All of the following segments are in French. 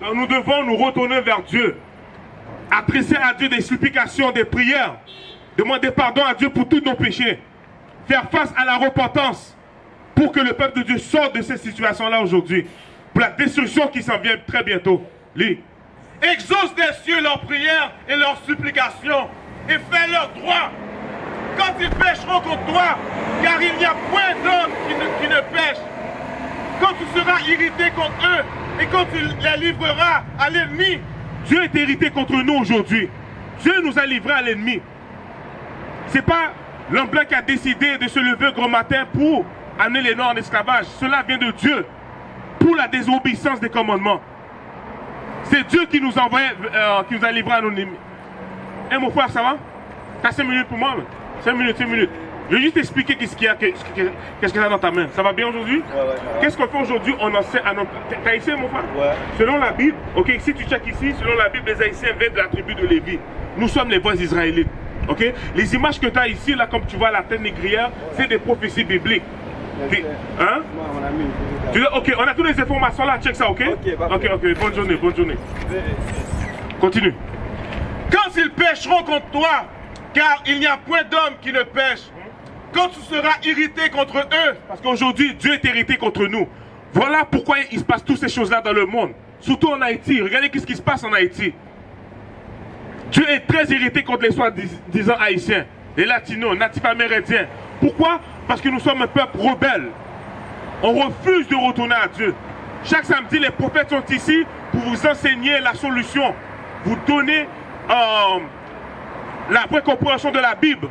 Donc nous devons nous retourner vers Dieu, adresser à Dieu des supplications, des prières, demander pardon à Dieu pour tous nos péchés, faire face à la repentance pour que le peuple de Dieu sorte de cette situation-là aujourd'hui, pour la destruction qui s'en vient très bientôt. Lis. Exauce des cieux leurs prières et leurs supplications et fais leur droit quand ils pécheront contre toi, car il n'y a point d'homme qui ne pêche. Quand tu seras irrité contre eux et quand tu les livreras à l'ennemi. Dieu est irrité contre nous aujourd'hui. Dieu nous a livrés à l'ennemi. Ce n'est pas l'homme blanc qui a décidé de se lever au grand matin pour amener les Noirs en esclavage. Cela vient de Dieu pour la désobéissance des commandements. C'est Dieu qui nous a envoyé, qui nous a livrés à nos ennemis. Eh mon frère, ça va? T'as 5 minutes pour moi? 5 minutes, 5 minutes. Je vais juste t'expliquer qu'est-ce qu'il y a, qu'est-ce que tu as dans ta main. Ça va bien aujourd'hui? Ouais. Qu'est-ce qu'on fait aujourd'hui? On enseigne à nos... T'es haïtien, mon frère? Ouais. Selon la Bible, ok, si tu checkes ici, selon la Bible, les Haïtiens viennent de la tribu de Lévi. Nous sommes les voix israélites. Ok? Les images que tu as ici, là, comme tu vois la tête négrière, c'est des prophéties bibliques. Hein? Mon ami. Ok, on a toutes les informations là, check ça, ok? Ok, bonne journée, bonne journée. Continue. Quand ils pécheront contre toi, car il n'y a point d'homme qui ne pêche. Quand tu seras irrité contre eux. Parce qu'aujourd'hui, Dieu est irrité contre nous. Voilà pourquoi il se passe toutes ces choses-là dans le monde. Surtout en Haïti. Regardez ce qui se passe en Haïti. Dieu est très irrité contre les soi-disant haïtiens, les latinos, natifs amérindiens. Pourquoi? Parce que nous sommes un peuple rebelle. On refuse de retourner à Dieu. Chaque samedi, les prophètes sont ici pour vous enseigner la solution. Vous donner la vraie compréhension de la Bible.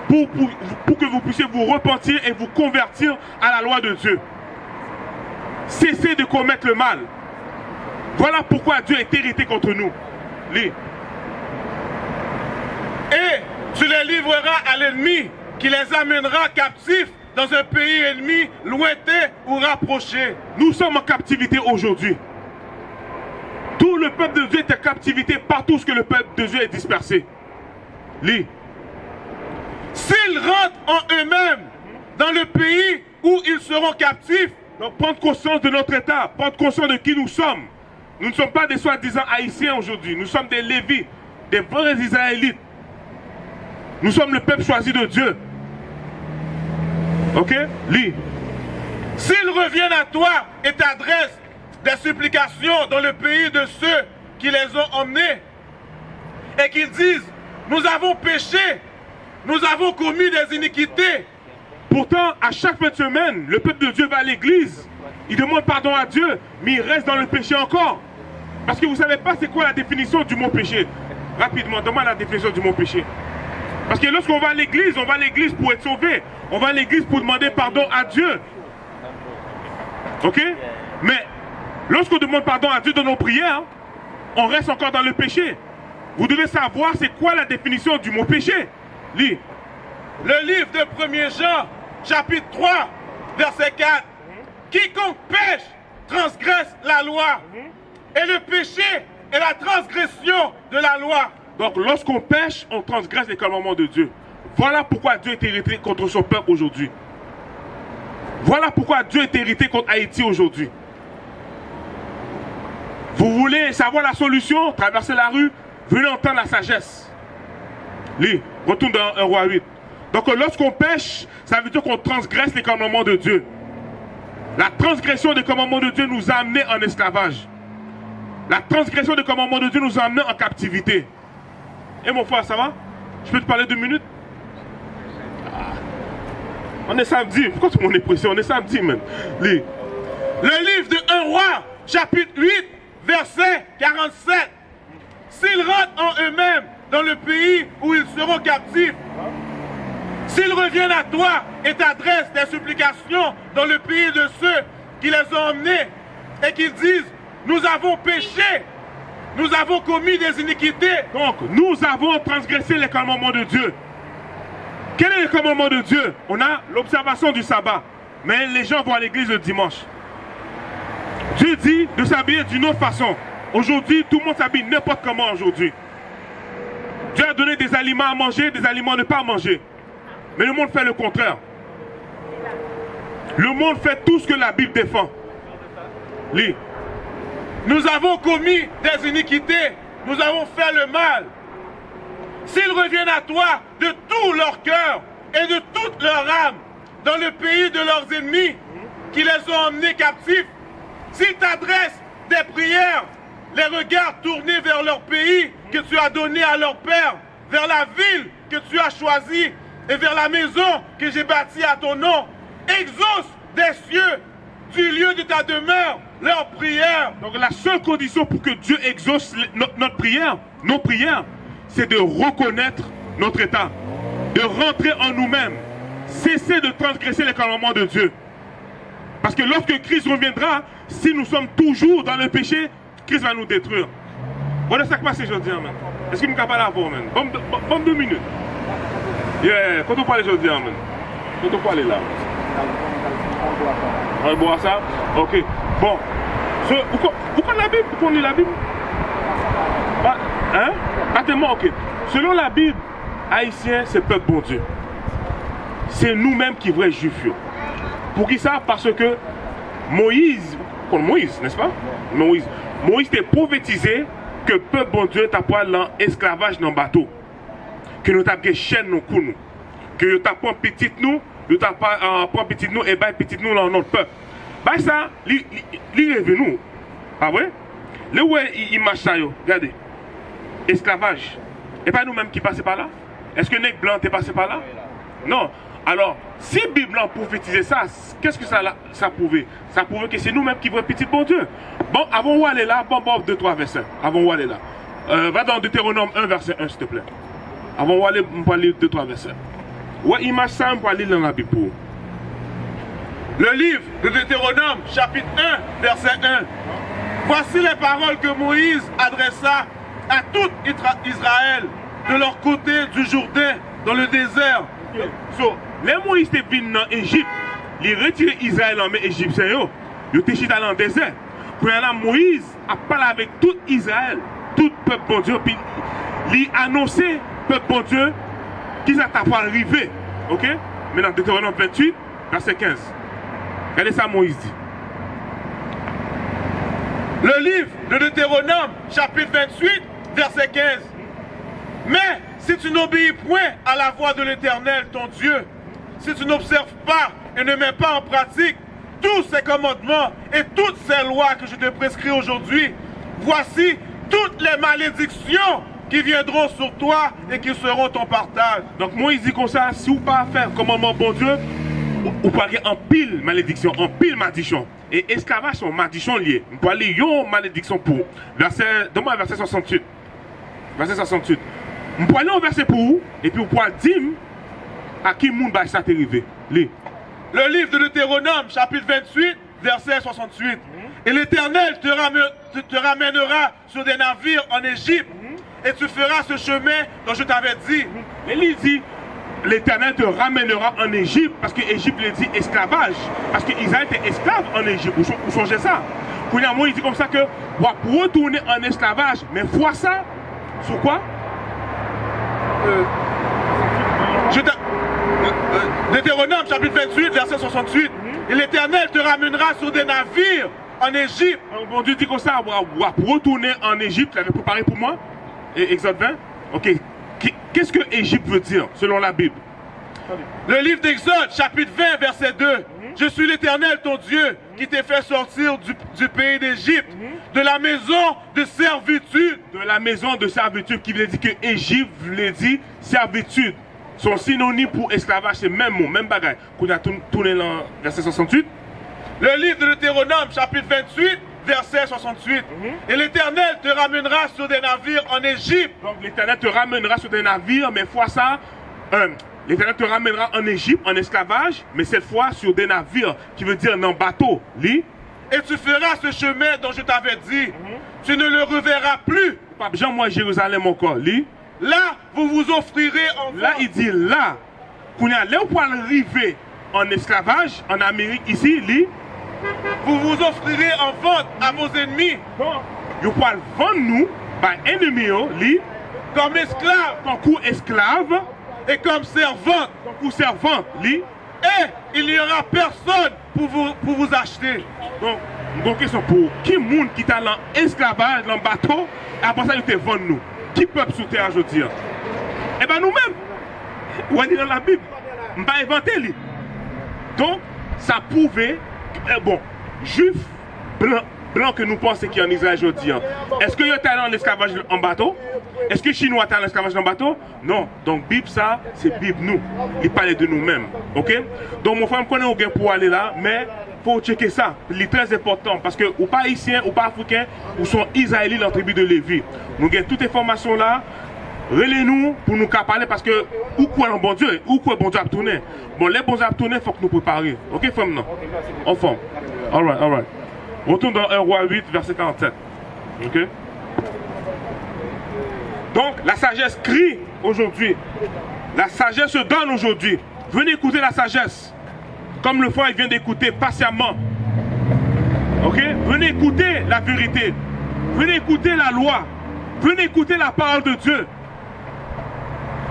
Pour que vous puissiez vous repentir et vous convertir à la loi de Dieu. Cessez de commettre le mal. Voilà pourquoi Dieu est irrité contre nous. Lis. Et tu les livreras à l'ennemi, qui les amènera captifs dans un pays ennemi, lointain ou rapproché. Nous sommes en captivité aujourd'hui. Tout le peuple de Dieu est en captivité partout où le peuple de Dieu est dispersé. Lis. S'ils rentrent en eux-mêmes dans le pays où ils seront captifs, donc prendre conscience de notre état, prendre conscience de qui nous sommes. Nous ne sommes pas des soi-disant haïtiens aujourd'hui, nous sommes des Lévites, des vrais Israélites. Nous sommes le peuple choisi de Dieu. Ok? Lis. S'ils reviennent à toi et t'adressent des supplications dans le pays de ceux qui les ont emmenés et qu'ils disent, nous avons péché, nous avons commis des iniquités. Pourtant, à chaque fin de semaine, le peuple de Dieu va à l'église. Il demande pardon à Dieu, mais il reste dans le péché encore. Parce que vous ne savez pas c'est quoi la définition du mot péché. Rapidement, demande la définition du mot péché. Parce que lorsqu'on va à l'église, on va à l'église pour être sauvé. On va à l'église pour demander pardon à Dieu. Ok? Mais lorsqu'on demande pardon à Dieu dans nos prières, on reste encore dans le péché. Vous devez savoir c'est quoi la définition du mot péché. Lis. Le livre de 1er Jean, chapitre 3, verset 4. Quiconque pêche transgresse la loi. Et le péché est la transgression de la loi. Donc lorsqu'on pêche, on transgresse les commandements de Dieu. Voilà pourquoi Dieu est irrité contre son peuple aujourd'hui. Voilà pourquoi Dieu est irrité contre Haïti aujourd'hui. Vous voulez savoir la solution? Traversez la rue, venez entendre la sagesse. Lis, retourne dans 1 Roi 8. Donc lorsqu'on pêche, ça veut dire qu'on transgresse les commandements de Dieu. La transgression des commandements de Dieu nous a amenés en esclavage. La transgression des commandements de Dieu nous a amenés en captivité. Et mon frère, ça va? Je peux te parler 2 minutes? On est samedi. Pourquoi tout le monde est pressé? On est samedi même. Lis. Le livre de 1 Roi, chapitre 8, verset 47. S'ils rentrent en eux-mêmes dans le pays où ils seront captifs, s'ils reviennent à toi et t'adressent des supplications dans le pays de ceux qui les ont emmenés et qu'ils disent, nous avons péché, nous avons commis des iniquités. Donc, nous avons transgressé les commandements de Dieu. Quel est le commandement de Dieu? On a l'observation du sabbat. Mais les gens vont à l'église le dimanche. Dieu dit de s'habiller d'une autre façon. Aujourd'hui, tout le monde s'habille n'importe comment aujourd'hui. Dieu a donné des aliments à manger, des aliments à ne pas manger. Mais le monde fait le contraire. Le monde fait tout ce que la Bible défend. Lis. Nous avons commis des iniquités, nous avons fait le mal. S'ils reviennent à toi de tout leur cœur et de toute leur âme dans le pays de leurs ennemis qui les ont emmenés captifs, s'ils t'adressent des prières, les regards tournés vers leur pays que tu as donné à leur père, vers la ville que tu as choisie et vers la maison que j'ai bâtie à ton nom, exauce des cieux, du lieu de ta demeure, leurs prières. Donc la seule condition pour que Dieu exauce notre prière, nos prières, c'est de reconnaître notre état, de rentrer en nous-mêmes, cesser de transgresser les commandements de Dieu. Parce que lorsque Christ reviendra, si nous sommes toujours dans le péché, Christ va nous détruire. Voilà ce qui passe aujourd'hui, man. Est-ce que nous capable d'avoir, man? Bon 2 minutes. Yeah, quand on parle aujourd'hui, man. Quand on parle là. On va boire ça? Ok. Bon. Pourquoi la Bible? Pourquoi on lit la Bible? Hein? Attends-moi, ok. Selon la Bible, Haïtien, c'est peuple bon Dieu. C'est nous-mêmes qui vrais juifs. Pour qui ça? Parce que Moïse, n'est-ce pas? Moïse était prophétisé que le peuple bon Dieu t'a pas l'esclavage dans le bateau. Que nous t'avons des chaînes dans nous. Que nous t'avons petit nous, nous t'avons petit nous et bien petit nous dans notre peuple. Bah ça, il est venu. Ah ouais? Là où il marche ça, regardez. Esclavage. Et pas nous-mêmes qui passons par là? Est-ce que les blancs t'es passé par là? Non. Alors, si la Bible a prophétisé ça, qu'est-ce que ça prouvait? Ça prouvait que c'est nous-mêmes qui voyons petit bon Dieu. Bon, avant où aller là, bon, 2-3 versets. Avant où aller là. Va dans Deutéronome 1, verset 1, s'il te plaît. Avant où aller, on va lire 2-3 versets. Ouais, image ça, on va lire dans la Bible pour. Le livre de Deutéronome, chapitre 1, verset 1. Voici les paroles que Moïse adressa à tout Israël de leur côté du Jourdain, dans le désert. So, les Moïse étaient venus en Égypte, ils retiraient Israël en main égyptien, ils étaient allés dans le désert. Puis là, Moïse a parlé avec tout Israël, tout peuple bon Dieu, puis il a annoncé, peuple bon Dieu, qu'ils ça t'a pas arrivé. Ok? Maintenant, Deutéronome 28, verset 15. Regardez ça, Moïse dit. Le livre de Deutéronome, chapitre 28, verset 15. Mais si tu n'obéis point à la voix de l'Éternel, ton Dieu, si tu n'observes pas et ne mets pas en pratique tous ces commandements et toutes ces lois que je te prescris aujourd'hui, voici toutes les malédictions qui viendront sur toi et qui seront ton partage. Donc Moïse dit comme ça, si vous ne pas faire commandement bon Dieu, vous parlez en pile malédiction, en pile malédiction. Et esclavage sont malédiction liées. Vous parlez une malédiction pour. Donne-moi verset 68. Verset 68. Vous parlez un verset pour vous, et puis vous pouvez dire à qui monde va ça arrivé. Lis. Le livre de Deutéronome, chapitre 28, verset 68. Et l'Éternel te ramènera sur des navires en Égypte, et tu feras ce chemin dont je t'avais dit. Et il dit, l'Éternel te ramènera en Égypte, parce que Égypte il dit esclavage, parce qu'Israël était esclave en Égypte. Vous changez ça. Pour il dit comme ça que pour retourner en esclavage, mais vois ça, sur quoi? Deutéronome chapitre 28, verset 68. Et l'Éternel te ramènera sur des navires en Égypte. Bon Dieu dit comme ça, pour retourner en Égypte, l'avait préparé pour moi. Et Exode 20. Ok. Qu'est-ce que Égypte veut dire selon la Bible? Le livre d'Exode, chapitre 20, verset 2. Je suis l'Éternel, ton Dieu, qui t'ai fait sortir du pays d'Égypte, de la maison de servitude. De la maison de servitude, qui veut dire que Égypte voulait dire servitude. Son synonyme pour esclavage, c'est même mot, même bagaille. Qu'on a tourné dans verset 68. Le livre de Deutéronome, chapitre 28, verset 68. Et l'Éternel te ramènera sur des navires en Égypte. Donc l'Éternel te ramènera sur des navires, mais fois ça, l'Éternel te ramènera en Égypte, en esclavage, mais cette fois sur des navires, qui veut dire dans bateau. Lis. Et tu feras ce chemin dont je t'avais dit. Tu ne le reverras plus. Pas besoin moi Jérusalem encore. Lis. Là, vous vous offrirez en vente. Là, il dit là, qu'on a là où pour arriver en esclavage, en Amérique, ici, lis. Vous vous offrirez en vente à vos ennemis. Vous pouvez vendre nous, par ennemi, lis. Comme esclaves. Comme coup esclave. Et comme servante. Comme coup servante, lis. Et il n'y aura personne pour vous acheter. Donc, Une question pour qui monde qui t'a dans esclavage dans bateau et après ça il te vend nous. Qui peuple sous terre aujourd'hui? Eh ben nous-mêmes. On est dans la Bible. On va inventer lui. Donc ça prouvait bon, juif blanc que nous pensons qui est en Israël aujourd'hui. Est-ce que y a dans l'esclavage en bateau? Est-ce que Chinois sont dans l'esclavage en bateau? Non. Donc Bible ça, c'est Bible nous. Il parle de nous-mêmes. OK? Donc mon frère me connaît au gain pour aller là, mais faut checker ça. C'est très important parce que ou pas haïtien, ou pas africain, ou sont israéliens dans la tribu de Lévi. Nous avons toutes les informations là. Relez-nous pour nous parler parce que où quoi le bon Dieu, où quoi bon Dieu a tourné. Bon, les bons à tourner, il faut que nous préparions. OK, femme, non? En forme. All right, all right. Retourne dans 1 Roi 8, verset 47. OK? Donc, la sagesse crie aujourd'hui. La sagesse se donne aujourd'hui. Venez écouter la sagesse. Comme le frère vient d'écouter patiemment. OK? Venez écouter la vérité. Venez écouter la loi. Venez écouter la parole de Dieu.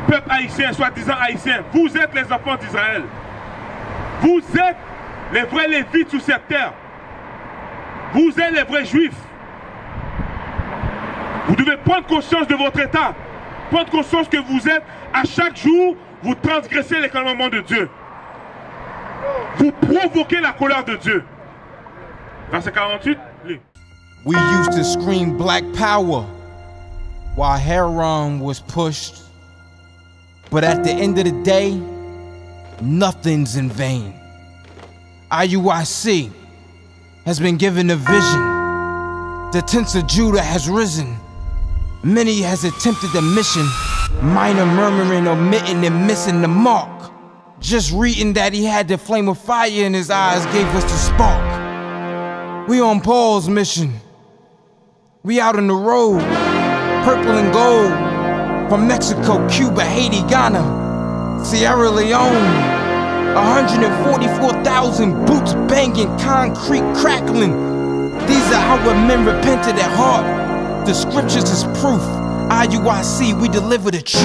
Peuple haïtien, soi-disant haïtien, vous êtes les enfants d'Israël. Vous êtes les vrais Lévites sur cette terre. Vous êtes les vrais Juifs. Vous devez prendre conscience de votre état. Prendre conscience que vous êtes, à chaque jour, vous transgressez les commandements de Dieu. Vous provoquez la colère de Dieu. Verset 48, lis. We used to scream black power while Heron was pushed. But at the end of the day, nothing's in vain. IUIC has been given a vision. The tents of Judah has risen. Many has attempted the mission. Minor murmuring, omitting, and missing the mark. Just reading that he had the flame of fire in his eyes gave us the spark. We on Paul's mission. We out on the road, purple and gold. From Mexico, Cuba, Haiti, Ghana, Sierra Leone. 144,000 boots banging, concrete crackling. These are our men repented at heart. The scriptures is proof. IUIC, we deliver the truth.